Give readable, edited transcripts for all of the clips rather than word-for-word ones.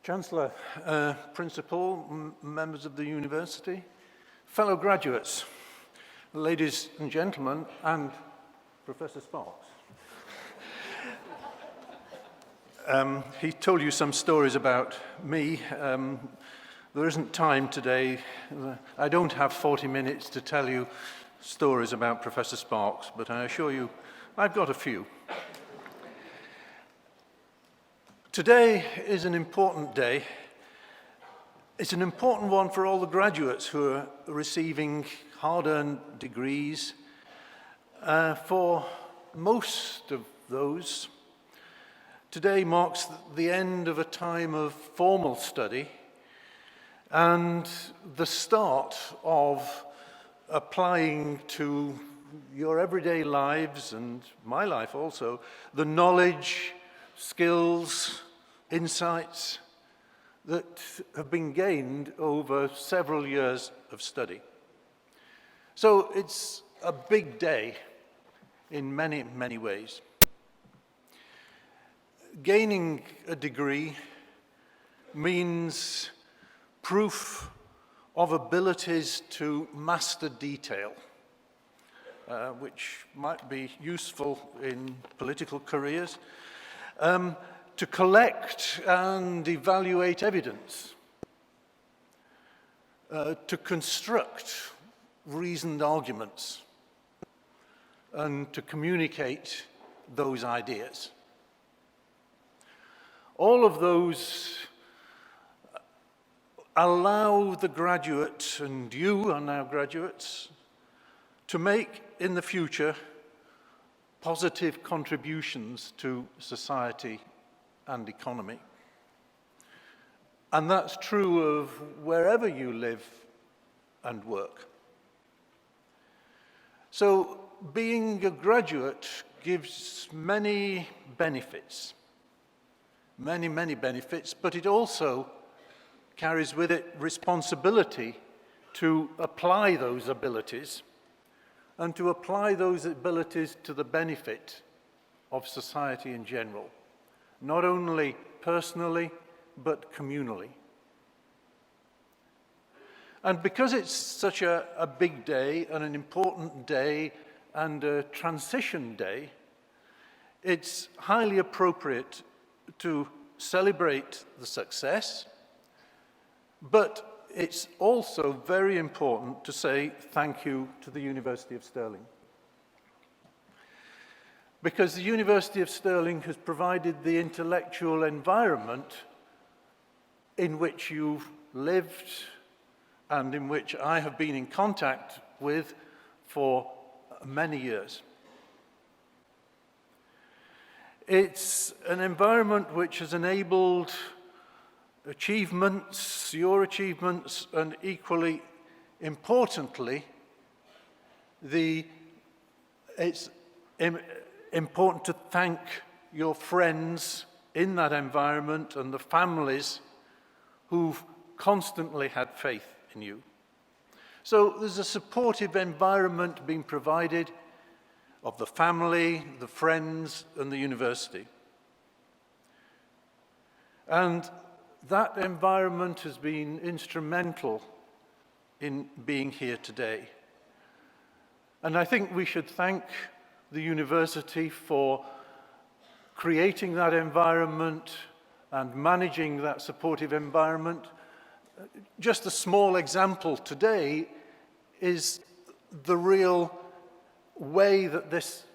Chancellor, Principal, members of the University, fellow graduates, ladies and gentlemen, and Professor Sparks. He told you some stories about me. There isn't time today. I don't have 40 minutes to tell you stories about Professor Sparks, but I assure you I've got a few. Today is an important day. It's an important one for all the graduates who are receiving hard-earned degrees. For most of those, today marks the end of a time of formal study and the start of applying to your everyday lives, and my life also, the knowledge, skills, insights that have been gained over several years of study. So it's a big day in many, many ways. Gaining a degree means proof of abilities to master detail, which might be useful in political careers, to collect and evaluate evidence, to construct reasoned arguments, and to communicate those ideas. All of those allow the graduate, and you are now graduates, to make in the future positive contributions to society and economy. And that's true of wherever you live and work. So being a graduate gives many benefits, many benefits, but it also carries with it responsibility to apply those abilities and to apply those abilities to the benefit of society in general, not only personally, but communally. And because it's such a big day and an important day and a transition day, it's highly appropriate to celebrate the success, but it's also very important to say thank you to the University of Stirling. Because the University of Stirling has provided the intellectual environment in which you've lived and in which I have been in contact with for many years. It's an environment which has enabled achievements, your achievements, and equally importantly, it's important to thank your friends in that environment and the families who've constantly had faith in you. So there's a supportive environment being provided of the family, the friends, and the university. And that environment has been instrumental in being here today. And I think we should thank the university for creating that environment and managing that supportive environment. Just a small example today is the real way that this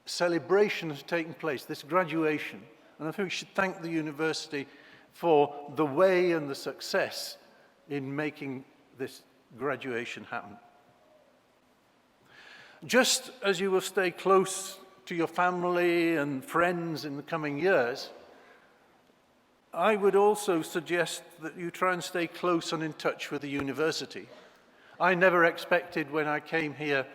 celebration has taken place, this graduation. And I think we should thank the university for the way and the success in making this graduation happen. Just as you will stay close to your family and friends in the coming years, I would also suggest that you try and stay close and in touch with the university. I never expected when I came here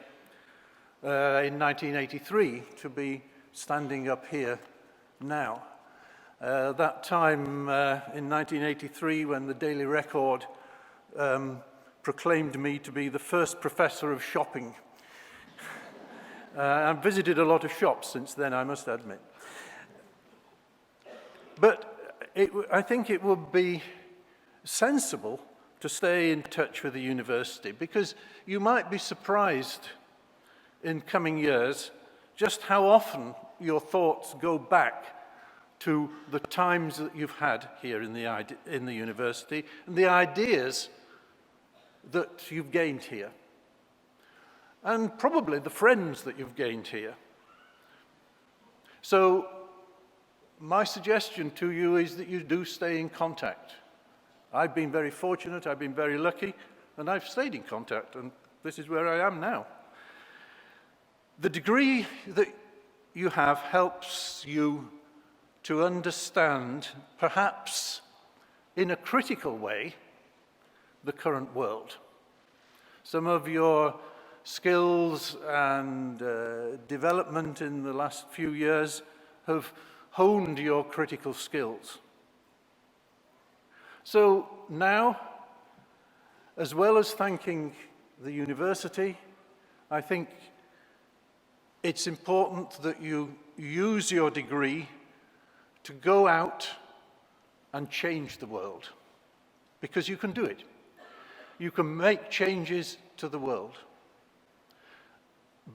in 1983 to be standing up here now. That time in 1983, when the Daily Record proclaimed me to be the first professor of shopping. I've visited a lot of shops since then, I must admit. But I think it would be sensible to stay in touch with the university, because you might be surprised in coming years just how often your thoughts go back to the times that you've had here in the university and the ideas that you've gained here, and probably the friends that you've gained here. So my suggestion to you is that you do stay in contact. I've been very fortunate, I've been very lucky, and I've stayed in contact, and this is where I am now. The degree that you have helps you to understand, perhaps in a critical way, the current world. Some of your skills and development in the last few years have honed your critical skills. So now, as well as thanking the university, I think it's important that you use your degree to go out and change the world, because you can do it. You can make changes to the world,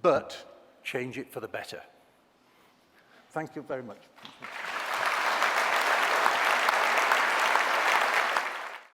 but change it for the better. Thank you very much.